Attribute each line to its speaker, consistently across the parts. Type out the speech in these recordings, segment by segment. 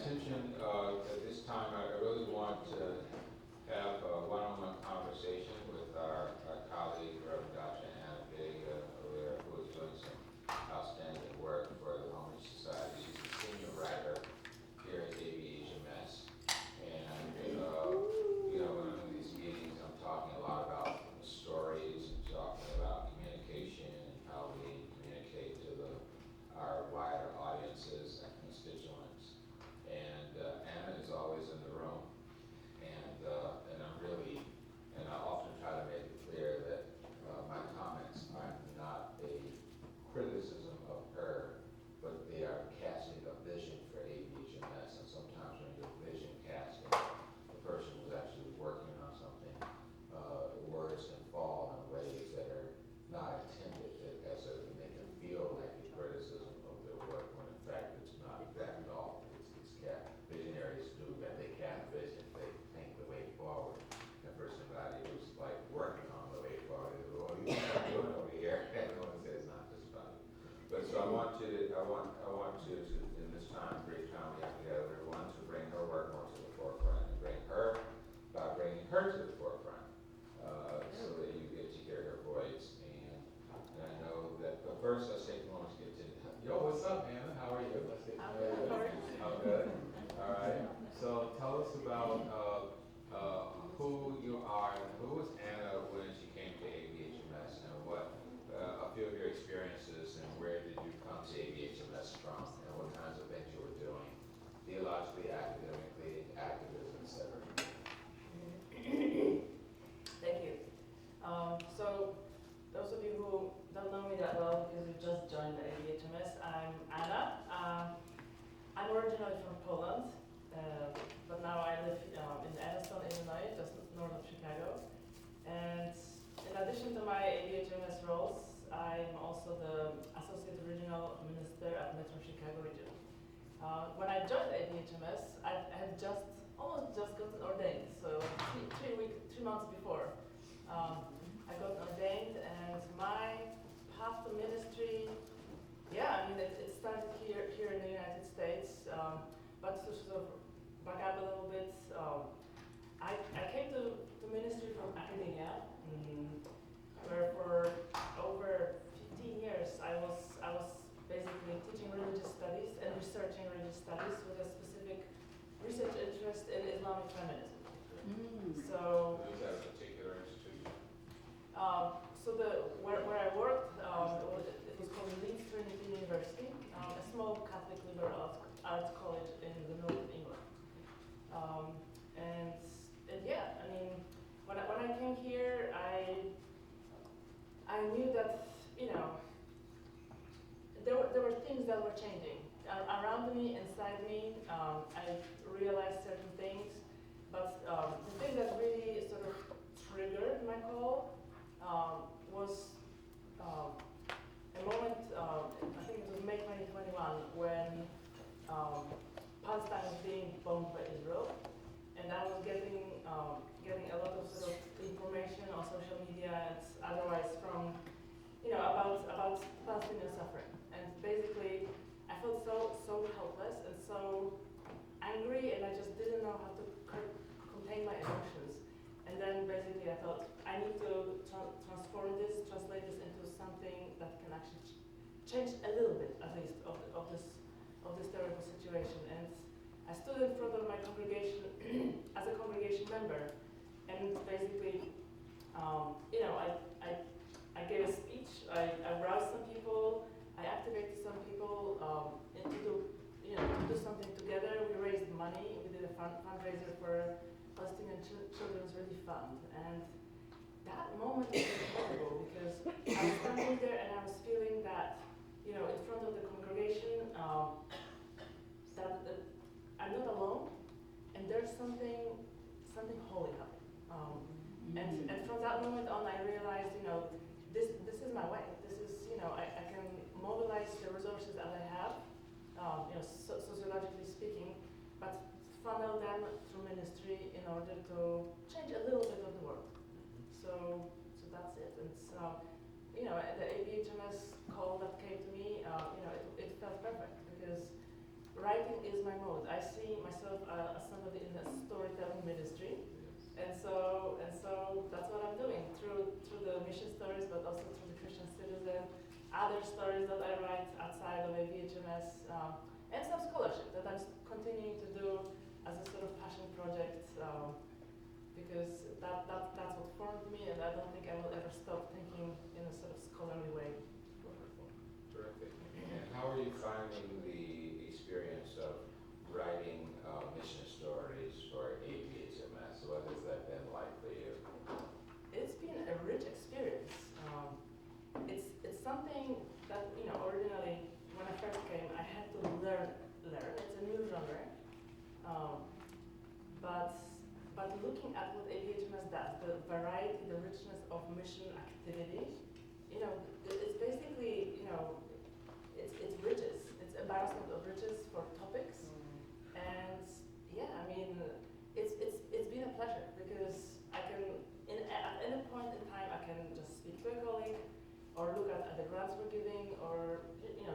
Speaker 1: attention at this time, I really want to have a one-on-one conversation with our colleague, Reverend Dr. Anna Piela, who is doing some outstanding work for the Homeless Society. She's a senior writer here at ABHMS. And, when I'm in these meetings, I'm talking a lot about stories and talking about communication and how we communicate to our wider audiences and constituents. And Anna is always in the room. And I often try to make it clear that my comments are not a criticism of her, but they are casting a vision for ABHMS. And sometimes when you're vision casting, the person who's actually working on something, words can fall in ways that are not intended as a make them feel like a criticism of their work, when in fact it's not that at all. It's visionaries do that. They cast vision, they think the way forward. And for somebody who's like working on the way forward, they go, "Oh, you know what I'm doing over here?" Everyone says not just funny. But so I want you to, in this time, great time we have together, everyone, to bring her work more to the forefront and bringing her to the forefront, so that you get to hear her voice. And I know that, but first let's take a moment to get to, yo, what's up, Anna? How are you? Let's get to know you. I'm good. All right. So tell us about who you are, and who was Anna when she came to ABHMS, and what a few of your experiences, and where did you come to ABHMS from, and what kinds of things you were doing, theologically, academically, activism, etc.
Speaker 2: Thank you. So, those of you who don't know me that well, because you just joined the ABHMS, I'm Anna. I'm originally from Poland, but now I live in Addison, Illinois, just north of Chicago. And in addition to my ABHMS roles, I'm also the Associate Regional Minister at Metro Chicago region. When I joined the ABHMS, I had almost just gotten ordained, so 3 months before. I got ordained, and my path to ministry, it started here in the United States, but to sort of back up a little bit, I came to ministry from academia, where for over 15 years I was basically teaching religious studies and researching religious studies with a specific research interest in Islamic feminism. So,
Speaker 1: Is that a particular institution?
Speaker 2: Where I worked, it was called Leeds Trinity University, a small Catholic liberal arts college in the north of England. When I came here, I knew that there were things that were changing around me, inside me. I realized certain things, but the thing that really sort of triggered my call was a moment, I think it was May 2021, when Palestine was being bombed by Israel, and I was getting a lot of sort of information on social media and otherwise from about Palestinian suffering, and basically I felt so helpless and so angry, and I just didn't know how to contain my emotions. And then basically I thought, I need to transform this, translate this into something that can actually change a little bit, at least, of this terrible situation. And I stood in front of my congregation as a congregation member, and basically, I gave a speech. I roused some people. I activated some people to do something together. We raised money. We did a fundraiser for Palestinian Children's Relief Fund, and that moment was incredible because I was standing there and I was feeling that, in front of the congregation, that I'm not alone, and there's something holy happening. And from that moment on, I realized, this is my way. This is, I can mobilize the resources that I have, sociologically speaking, but funnel them through ministry in order to change a little bit of the world. So that's it. And so, the ABHMS call that came to me, it felt perfect because writing is my mode. I see myself as somebody in the storytelling ministry,
Speaker 1: Yes.
Speaker 2: and so that's what I'm doing through the mission stories, but also through the Christian Citizen, other stories that I write outside of ABHMS, and some scholarship that I'm continuing to do as a sort of passion project, because that's what formed me, and I don't think I will ever stop thinking in a sort of scholarly way.
Speaker 1: Wonderful. Terrific. And how are you finding the experience of writing mission stories for ABHMS? What has that been like for you?
Speaker 2: It's been a rich experience. It's something that, originally when I first came, I had to learn. It's a new genre, but looking at what ABHMS does, the variety, the richness of mission activity, it's basically, it's riches. It's embarrassment of riches for topics, and yeah, I mean, it's been a pleasure because I can, at any point in time, I can just speak to a colleague, or look at the grants we're giving, or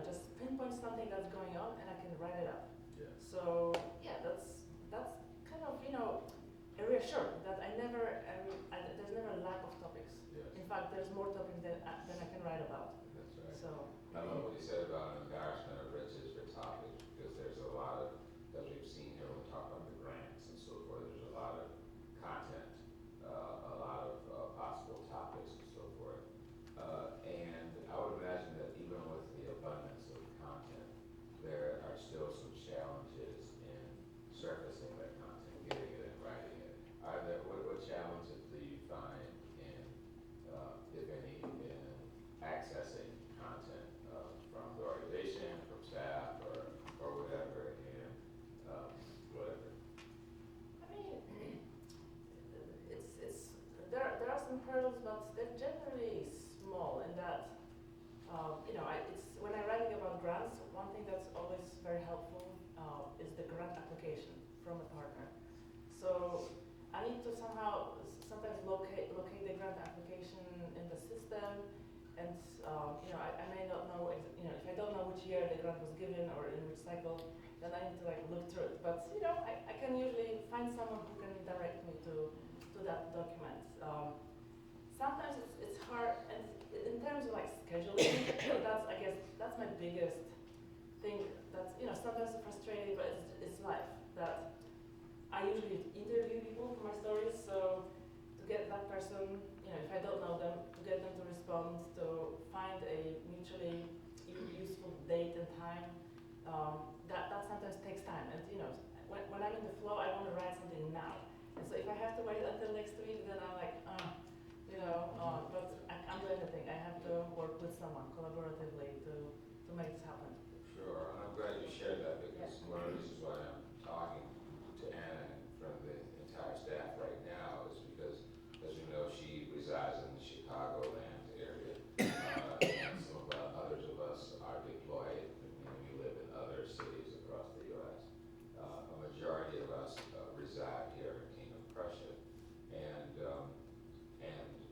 Speaker 2: just pinpoint something that's going on, and I can write it up.
Speaker 1: Yes.
Speaker 2: So yeah, that's kind of a reassurance that I never there's never a lack of topics.
Speaker 1: Yes.
Speaker 2: In fact, there's more topics than I can write about.
Speaker 1: That's right.
Speaker 2: So
Speaker 1: I love what you said about embarrassment of riches for topics, because there's a lot of, as we've seen here when we talk about the grants and so forth, there's a lot of content, a lot of possible topics and so forth. And I would imagine that even with the abundance of content, there are still some challenges in surfacing that content, getting it and writing it. Are there, what challenges do you find in, if any, in accessing content from the organization, from staff, or whatever, and whatever?
Speaker 2: I mean, there are some hurdles, but they're generally small in that. When I'm writing about grants, one thing that's always very helpful is the grant application from a partner. So I need to somehow sometimes locate the grant application in the system, and I may not know if I don't know which year the grant was given or in which cycle, then I need to look through it. But I can usually find someone who can direct me to that document. Sometimes it's hard, and in terms of scheduling, I guess that's my biggest thing. That's sometimes frustrating, but it's life. That I usually interview people for my stories, so to get that person, if I don't know them, to get them to respond, to find a mutually useful date and time, that sometimes takes time. And when I'm in the flow, I want to write something now. And so if I have to wait until next week, then I'm like, but I'm doing the thing. I have to work with someone collaboratively to make this happen.
Speaker 1: Sure, and I'm glad you shared that, because one of the reasons why I'm talking to Anna in front of the entire staff right now is because, as you know, she resides in the Chicagoland area, and some of others of us are deployed, and we live in other cities across the U.S. A majority of us reside here in Kingdom Prussia, and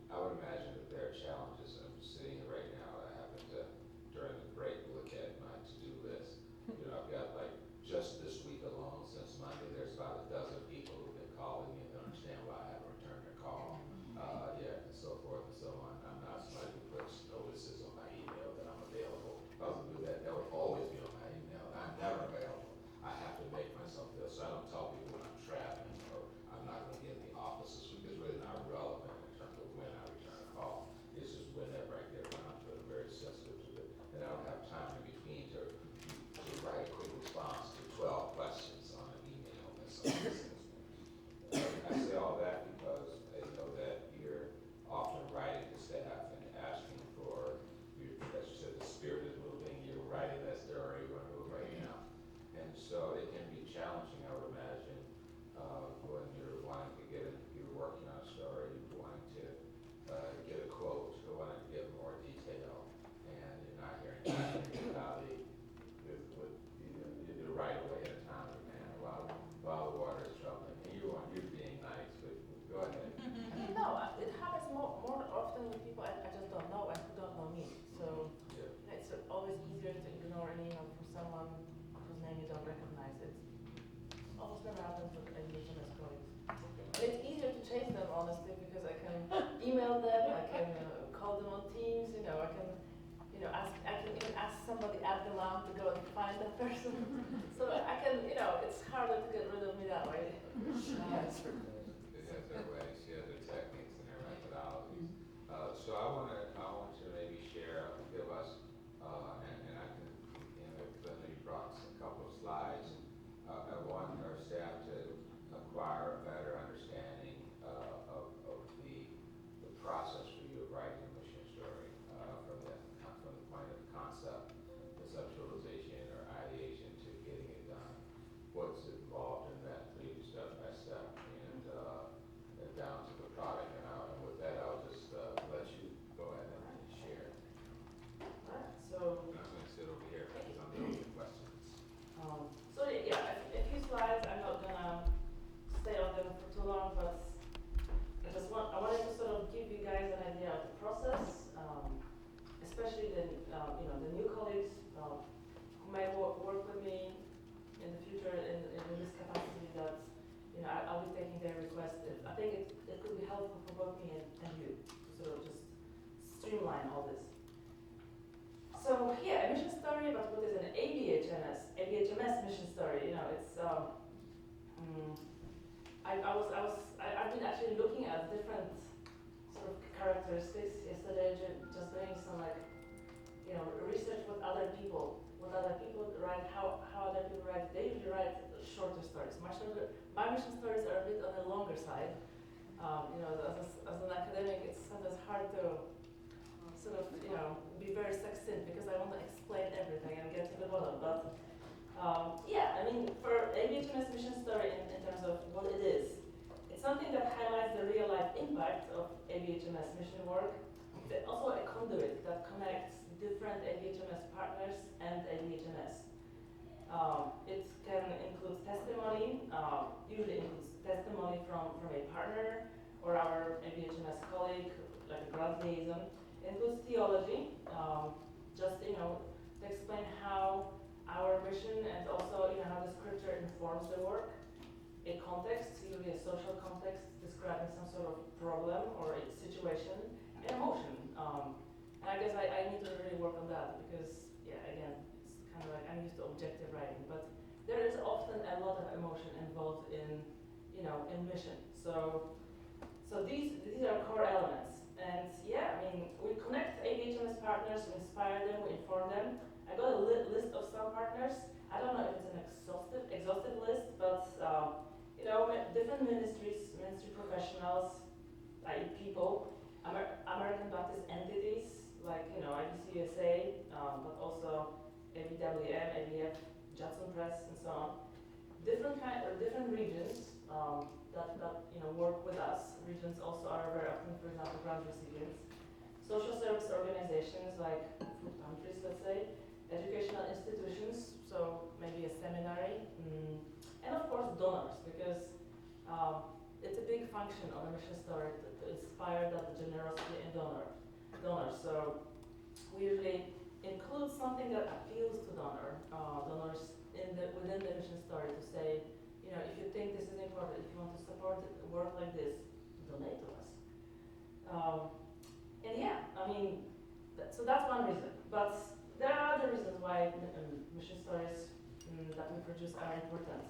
Speaker 1: I would imagine that there are challenges. I'm sitting here right now, I happen to, during the break, look at my to-do list. I've got just this week alone, since Monday, there's about a dozen people who've been calling me and don't understand why I haven't returned their call. And so forth and so on. I'm not somebody who puts notices on my email that I'm available. If I was to do that, that would always be on my email. I'm never available. I have to make myself available. So I don't tell people when I'm traveling or I'm not going to get in the offices, because it's really not relevant in terms of when I return a call. It's just whenever I get around to it. I'm very sensitive to it. And I don't have time in between to write a quick response to 12
Speaker 2: somebody at the lamp to go and find that person. So I can, it's harder to get rid of me that way.
Speaker 1: It has their ways, she has their techniques and their methodologies. So I want you to maybe share, give us, and I can, because I know you brought a couple of slides. I want our staff to acquire a better understanding of the process for you of writing a mission story from the point of concept, conceptualization or ideation to getting it done. What's involved in that for you step by step and down to the product. And with that, I'll just let you go ahead and share.
Speaker 2: Alright, so.
Speaker 1: And I'm going to sit over here because I'm going to get questions.
Speaker 2: So yeah, a few slides. I'm not gonna stay on them for too long, but I wanted to sort of give you guys an idea of the process, especially the new colleagues who may work with me in the future in this capacity. That I'll be taking their requests. I think it could be helpful for both me and you to sort of just streamline all this. So yeah, a mission story about what is an ABHMS mission story. It's I've been actually looking at different sort of characteristics yesterday, just doing some research with other people, write, how other people write. They usually write shorter stories, much shorter. My mission stories are a bit on the longer side. As an academic, it's sometimes hard to sort of, be very succinct because I want to explain everything and get to the bottom. But for ABHMS mission story in terms of what it is, it's something that highlights the real life impact of ABHMS mission work. It's also a conduit that connects different ABHMS partners and ABHMS. It can include testimony, usually includes testimony from a partner or our ABHMS colleague, like a grant liaison. It includes theology, to explain how our mission and also how the scripture informs the work. A context, usually a social context, describing some sort of problem or a situation, and emotion. And I guess I need to really work on that because, again, it's kind of like I'm used to objective writing, but there is often a lot of emotion involved in mission. So these are core elements. And we connect ABHMS partners, we inspire them, we inform them. I got a list of some partners. I don't know if it's an exhaustive list, but different ministries, ministry professionals, i.e. people, American Baptist entities like IBCUSA, but also ABWM, ABF, Judson Press, and so on. Different regions that work with us. Regions also are very often, for example, grant recipients. Social service organizations like food pantries, let's say, educational institutions, so maybe a seminary, and of course donors, because it's a big function of a mission story to inspire that generosity in donors. So we usually include something that appeals to donors within the mission story to say, if you think this is important, if you want to support work like this, donate to us. So that's one reason. But there are other reasons why mission stories that we produce are important.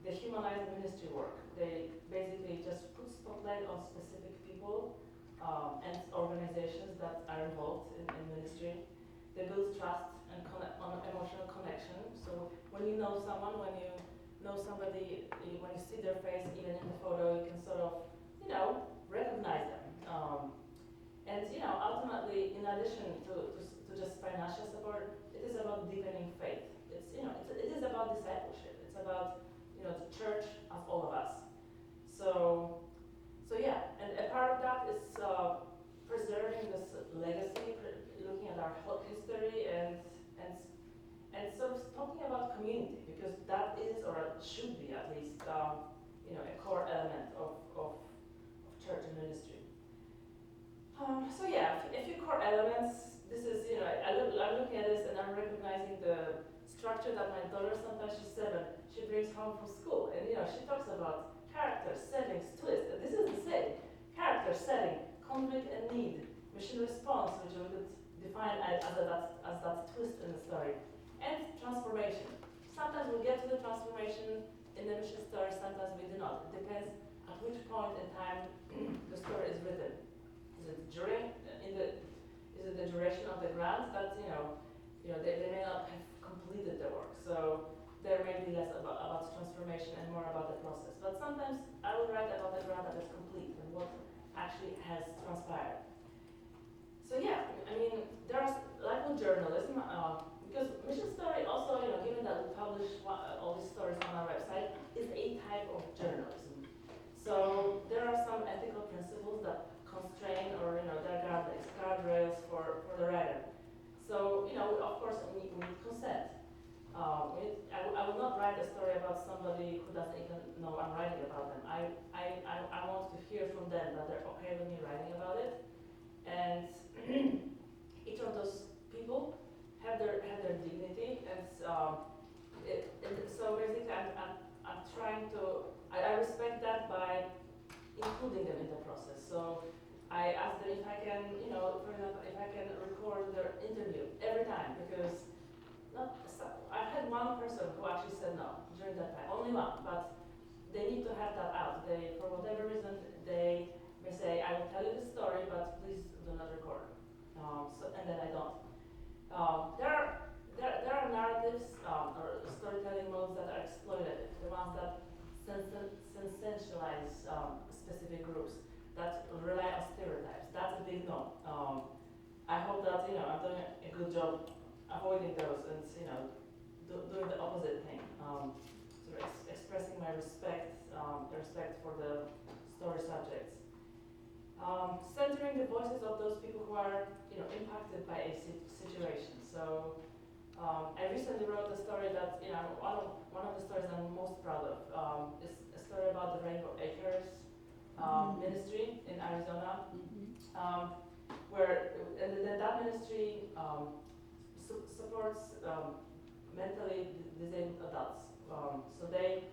Speaker 2: They humanize ministry work. They basically just put spotlight on specific people and organizations that are involved in ministry. They build trust and emotional connection. So when you know someone, when you know somebody, when you see their face, even in the photo, you can sort of, recognize them. Ultimately, in addition to just financial support, it is about deepening faith. It is about discipleship. It's about, the church of all of us. So and a part of that is preserving this legacy, looking at our history and sort of talking about community, because that is, or should be at least, a core element of church and ministry. A few core elements. This is, I'm looking at this and I'm recognizing the structure that my daughter, sometimes she's 7, she brings home from school, and she talks about character, settings, twist. This is the same. Character, setting, conflict and need, mission response, which we could define as that twist in the story. And transformation. Sometimes we get to the transformation in the mission story, sometimes we do not. It depends at which point in time the story is written. Is it the duration of the grant that they may not have completed the work. So there may be less about transformation and more about the process. But sometimes I will write about the grant that is complete and what actually has transpired. So yeah, I mean, there's like with journalism, because mission story also, given that we publish all these stories on our website, is a type of journalism. So there are some ethical principles that constrain or, there are guardrails for the writer. So, of course, we need consent. I will not write a story about somebody who doesn't even know I'm writing about them. I want to hear from them that they're okay with me writing about it. And each of those people have their dignity, and so basically I'm trying to I respect that by including them in the process. So I ask them if I can, for example, if I can record their interview every time, because I had one person who actually said no during that time, only one, but they need to have that out. They, for whatever reason, they may say, I will tell you the story, but please do not record. And then I don't. There are narratives or storytelling modes that are exploitative, the ones that sensationalize specific groups, that rely on stereotypes. That's a big no. I hope that I'm doing a good job avoiding those and doing the opposite thing. Expressing my respect for the story subjects. Centering the voices of those people who are impacted by a situation. So I recently wrote a story that one of the stories I'm most proud of is a story about the Rainbow Acres ministry in Arizona, where that ministry supports mentally disabled adults. So they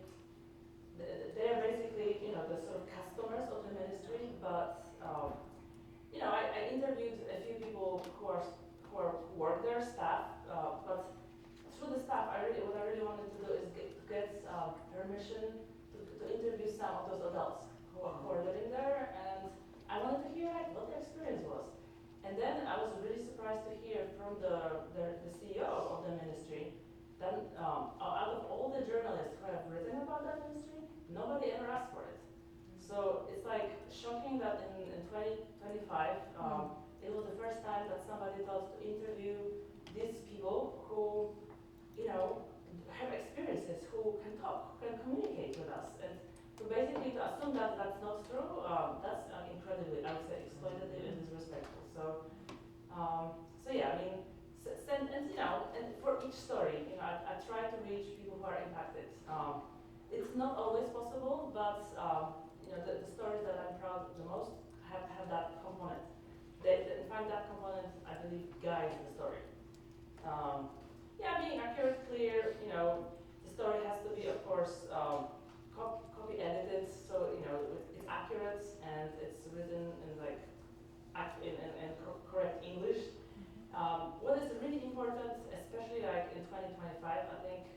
Speaker 2: are basically the sort of customers of the ministry, but I interviewed a few people who work there, staff, but through the staff, what I really wanted to do is get permission to interview some of those adults who are living there, and I wanted to hear what their experience was. And then I was really surprised to hear from the CEO of the ministry that out of all the journalists who have written about that ministry, nobody ever asked for it. So it's like shocking that in 2025, it was the first time that somebody thought to interview these people who, have experiences, who can talk, who can communicate with us. And to basically assume that that's not true, that's incredibly, I would say, exploitative and disrespectful. So yeah, I mean, and for each story, I try to reach people who are impacted. It's not always possible, but the stories that I'm proud of the most have that component. In fact, that component, I believe, guides the story. Being accurate, clear, the story has to be, of course, copy edited, so it's accurate and it's written in correct English. What is really important, especially in 2025, I think,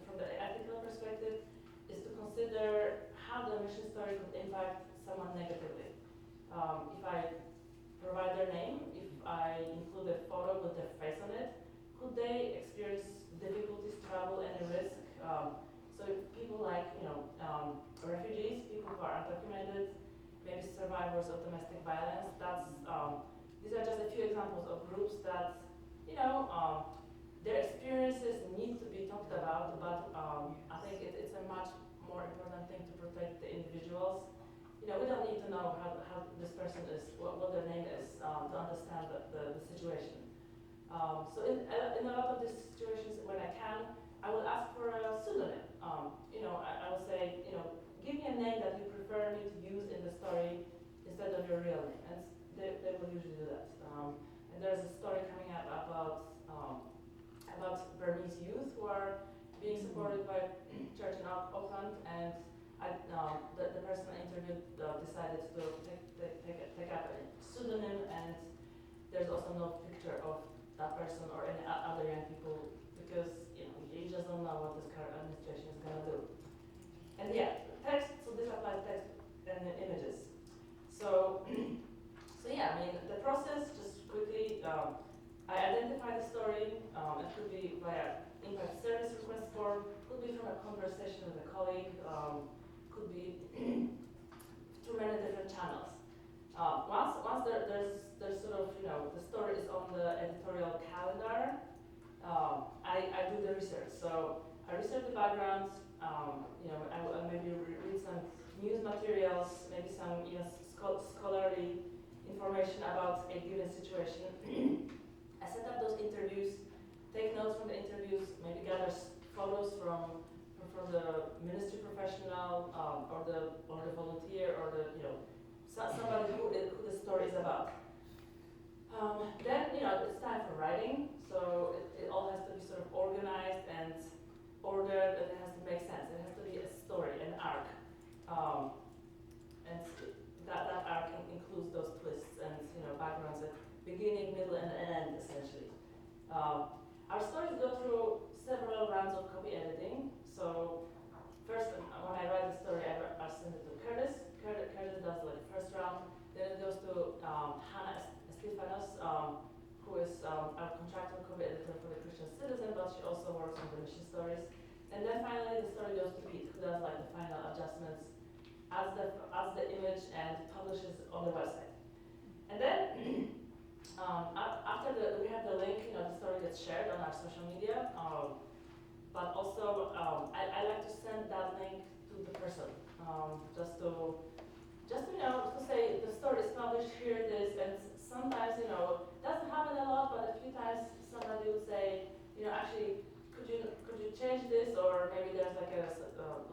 Speaker 2: from the ethical perspective, is to consider how the mission story could impact someone negatively. If I provide their name, if I include a photo with their face on it, could they experience difficulties, trouble, any risk? So if people like, refugees, people who are undocumented, maybe survivors of domestic violence, these are just a few examples of groups that, their experiences need to be talked about, but I think it's a much more important thing to protect the individuals. We don't need to know how this person is, what their name is, to understand the situation. So in a lot of these situations, when I can, I will ask for a pseudonym. I will say, give me a name that you prefer me to use in the story instead of your real name, and they will usually do that. And there's a story coming up about Burmese youth who are being supported by church in Auckland, and the person I interviewed decided to take up a pseudonym, and there's also no picture future of that person or any other young people, because you just don't know what this current administration is gonna do. And yeah, text. So this applies text and images. So, so yeah, I mean the process. Just quickly, I identify the story. It could be via impact service request form. Could be from a conversation with a colleague. Could be through many different channels. Once there's sort of the story is on the editorial calendar. I do the research. So I research the background. I will maybe read some news materials, maybe some scholarly information about a given situation. I set up those interviews, take notes from the interviews, maybe gather photos from the ministry professional or the volunteer or the somebody who the story is about. Then it's time for writing, so it all has to be sort of organized and ordered, and it has to make sense. It has to be a story, an arc, and that arc includes those twists and backgrounds at beginning, middle, and end essentially. Our stories go through several rounds of copy editing. So first, when I write the story, I send it to Curtis. Curtis does like the first round. Then it goes to Hannah Estefanos, who is our contractual copy editor for the Christian Citizen, but she also works on the mission stories. And then finally, the story goes to Pete, who does like the final adjustments, adds the image, and publishes on the website. And then after we have the link, the story gets shared on our social media. But also, I like to send that link to the person, just to say the story is published, here it is. And sometimes, it doesn't happen a lot, but a few times somebody would say, actually, could you change this, or maybe there's like a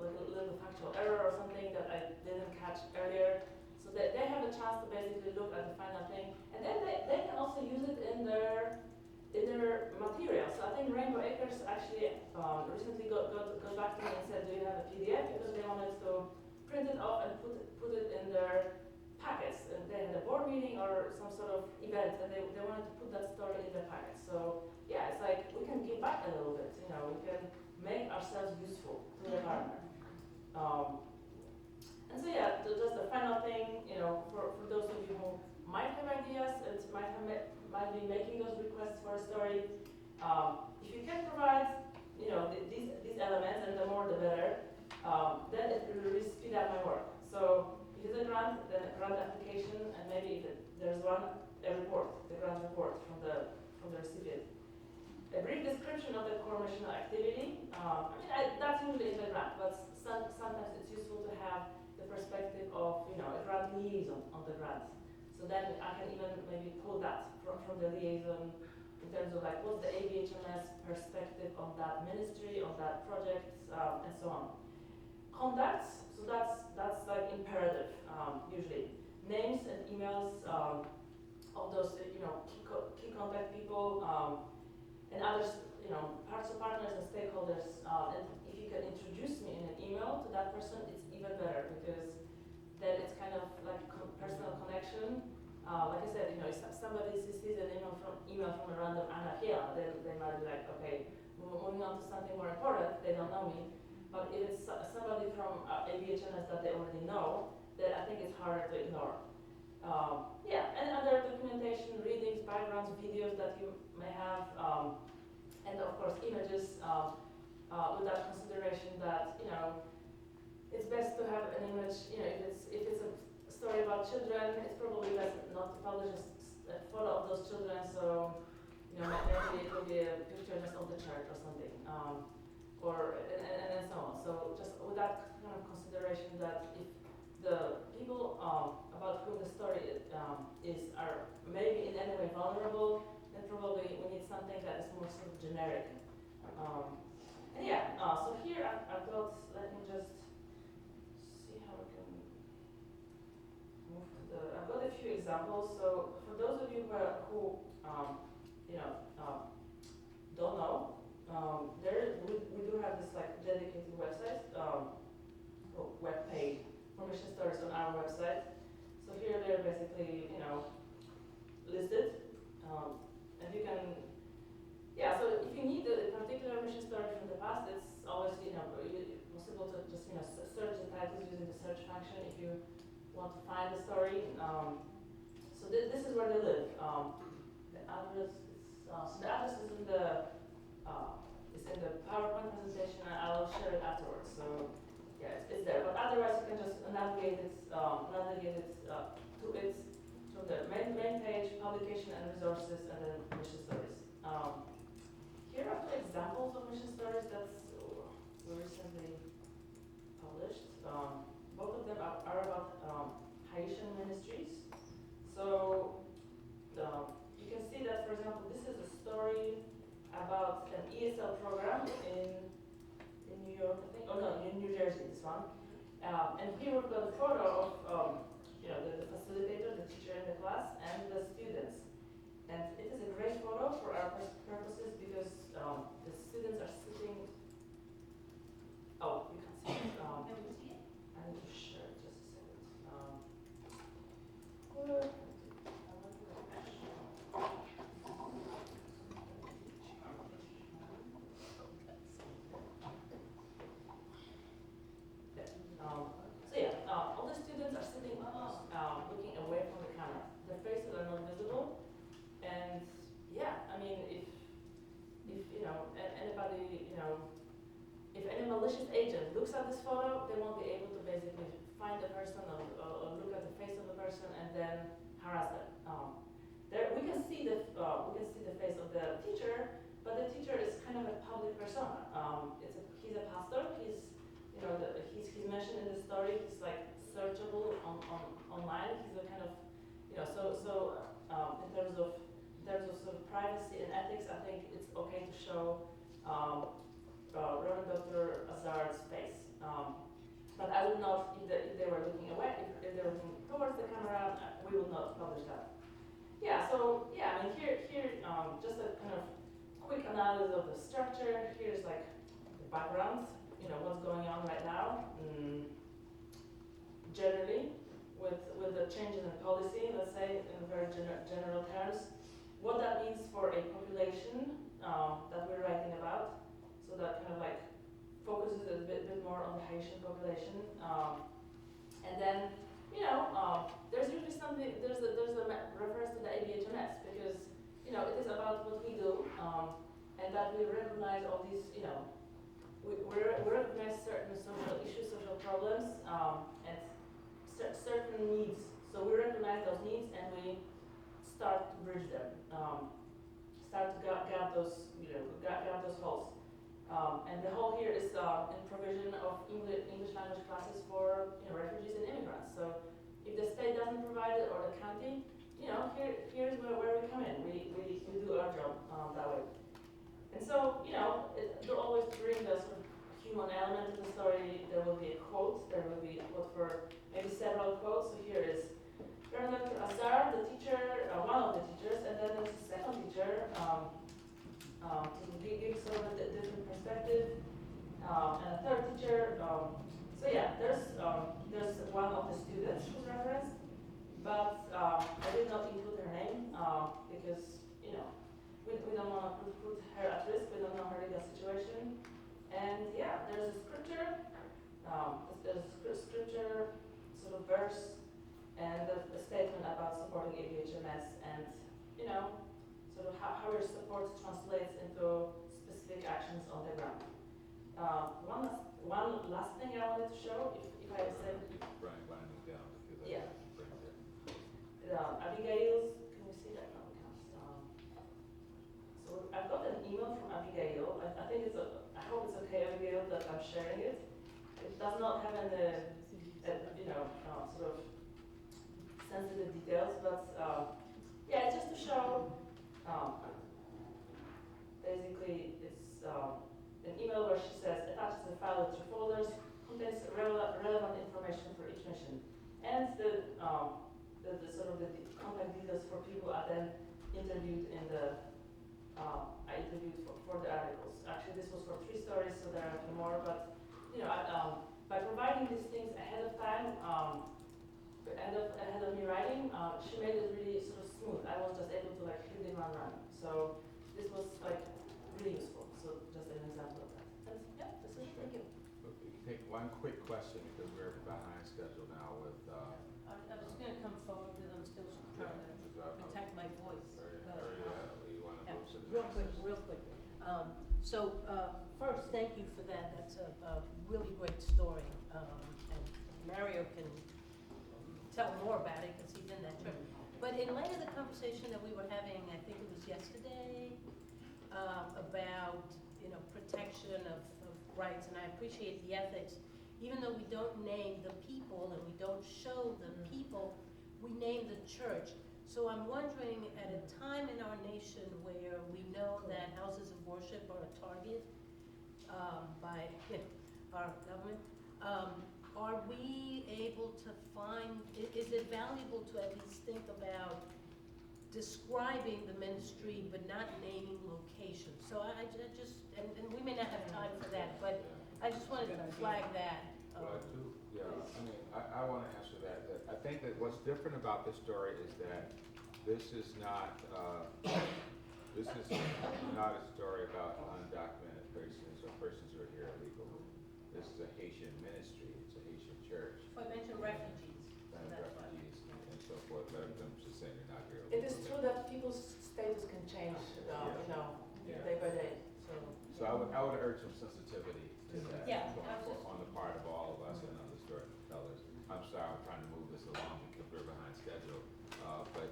Speaker 2: little factual error or something that I didn't catch earlier. So they have a chance to basically look at the final thing, and then they can also use it in their material. So I think Rainbow Acres actually recently got back to me and said, do you have a PDF? Because they wanted to print it off and put it in their packets. And they had a board meeting or some sort of event, and they wanted to put that story in their packets. So yeah, it's like we can give back a little bit. We can make ourselves useful to the partner. And so yeah, just the final thing, for those of you who might have ideas and might be making those requests for a story, if you can provide, these elements, and the more the better, then it will really speed up my work. So if it's a grant, then a grant application, and maybe if there's one, a report, the grant report from the recipient. A brief description of the core missional activity. That's usually in the grant, but sometimes it's useful to have the perspective of a grant liaison on the grant. So then I can even maybe pull that from the liaison in terms of like what's the ABHMS perspective on that ministry, on that project, and so on. Contacts, so that's like imperative usually. Names and emails of those key contact people and others, partners and stakeholders. And if you can introduce me in an email to that person, it's even better, because then it's kind of like personal connection. Like I said, if somebody sees an email from a random Anna Piela, then they might be like, okay, moving on to something more important. They don't know me. But if it's somebody from ABHMS that they already know, then I think it's harder to ignore. And other documentation, readings, backgrounds, videos that you may have, and of course images, with that consideration that it's best to have an image. If it's a story about children, it's probably best not to publish a photo of those children. So maybe it will be a picture just of the church or something, and so on. So just with that kind of consideration, that if the people about whom the story is are maybe in any way vulnerable, then probably we need something that is more sort of generic. So here I've got, let me just see how we can move to I've got a few examples. So for those of you who don't know, we do have this like dedicated website, web page for mission stories on our website. So here they're basically listed, and you can, yeah, so if you need a particular mission story from the past, it's always, possible to just, search the titles using the search function if you want to find the story. So this is where they live. The address is, so the address is in the, PowerPoint presentation, and I'll share it afterwards. So yeah, it's there. But otherwise, you can just navigate it to it from the main page, publication and resources, and then mission stories. Here are two examples of mission stories that were recently published. Both of them are about Haitian ministries. So you can see that, for example, this is a story about an ESL program in New York, I think. Oh no, in New Jersey, this one. And here we've got a photo of the facilitator, the teacher in the class, and the students. And it is a great photo for our purposes because the students are sitting. Oh, you can see it.
Speaker 3: Can we see it?
Speaker 2: I need to share it just a second. Where- So yeah, all the students are sitting looking away from the camera. Their faces are not visible, and yeah, I mean, if anybody, if any malicious agent looks at this photo, they won't be able to basically find the person or look at the face of the person and then harass them. There we can see the face of the teacher, but the teacher is kind of a public persona. He's a pastor. He's mentioned in the story. He's like searchable online. He's a kind of in terms of sort of privacy and ethics, I think it's okay to show Reverend Dr. Azar's face. But I would not, if they were looking away, if they were looking towards the camera, we would not publish that. Yeah, so yeah, I mean here just a kind of quick analysis of the structure. Here's like the background, what's going on right now. Generally, with the changes in policy, let's say in very general terms, what that means for a population that we're writing about. So that kind of like focuses a bit more on the Haitian population. And then, there's usually something, there's a reference to the ABHMS because, it is about what we do and that we recognize all these, we recognize certain social issues, social problems, and certain needs. So we recognize those needs and we start to bridge them, start to gap those holes. And the whole here is in provision of English language classes for refugees and immigrants. So if the state doesn't provide it or the county, here's where we come in. We do our job that way. And so, to always bring the sort of human element to the story, there will be a quote. There will be a quote for maybe several quotes. So here is Dr. Azar, the teacher, one of the teachers, and then there's a second teacher to give sort of a different perspective, and a third teacher. So yeah, there's one of the students who's referenced, but I did not include her name because we don't want to put her at risk. We don't know her legal situation. And yeah, there's a scripture. There's a scripture sort of verse and a statement about supporting ABHMS and sort of how your support translates into specific actions on the ground. One last thing I wanted to show, if I said.
Speaker 4: Brian, this down because
Speaker 2: Yeah.
Speaker 4: bring it there.
Speaker 2: Abigail's, can we see that? No, we can't. So I've got an email from Abigail. I think I hope it's okay, Abigail, that I'm sharing it. It does not have any, sort of sensitive details, but yeah, it's just to show. Basically, it's an email where she says, attaches a file with 3 folders, contains relevant information for each mission, and the sort of the contact details for people I then interviewed in the I interviewed for the articles. Actually, this was for 3 stories, so there are a few more. But by providing these things ahead of time, ahead of me writing, she made it really sort of smooth. I was just able to like hit it and run. So this was like really useful. So just an example of that. And yeah, this is it. Thank you.
Speaker 4: Okay, take one quick question because we're behind schedule now with,
Speaker 3: I was gonna come forward, because I'm still trying to protect my voice.
Speaker 4: you want to
Speaker 3: Yeah,
Speaker 4: move to the
Speaker 3: real
Speaker 4: next?
Speaker 3: quick, real quick. First, thank you for that, that's a really great story. And Mario can tell more about it, because he's in that trip. But in light of the conversation that we were having, I think it was yesterday, about, protection of rights, and I appreciate the ethics, even though we don't name the people and we don't show the people, we name the church. So I'm wondering, at a time in our nation where we know that houses of worship are a target by our government, are we able to find, is it valuable to at least think about describing the ministry but not naming locations? So I just, and we may not have time for that, but I just wanted to flag that.
Speaker 4: Well, I do, yeah, I mean, I want to answer that. I think that what's different about this story is that this is not a story about undocumented persons or persons who are here illegally. This is a Haitian ministry, it's a Haitian church,
Speaker 3: I mentioned refugees.
Speaker 4: and refugees and so forth, but I'm just saying they're not here
Speaker 2: It
Speaker 4: illegally.
Speaker 2: is true that people's status can change,
Speaker 4: Yeah.
Speaker 2: day by day.
Speaker 4: So I would urge some sensitivity to that.
Speaker 3: Yeah,
Speaker 4: on-
Speaker 3: absolutely.
Speaker 4: On the part of all of us and on the storytellers. I'm sorry, I'm trying to move this along because we're behind schedule. But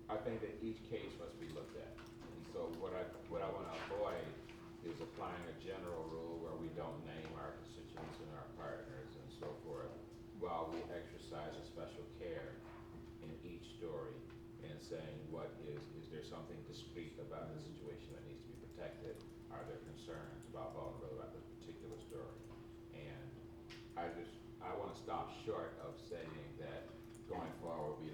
Speaker 4: I think that each case must be looked at. And so what I want to avoid is applying a general rule where we don't name our constituents and our partners and so forth, while we exercise a special care in each story and saying is there something discrete about the situation that needs to be protected? Are there concerns about vulnerability about this particular story? And I want to stop short of saying that going forward we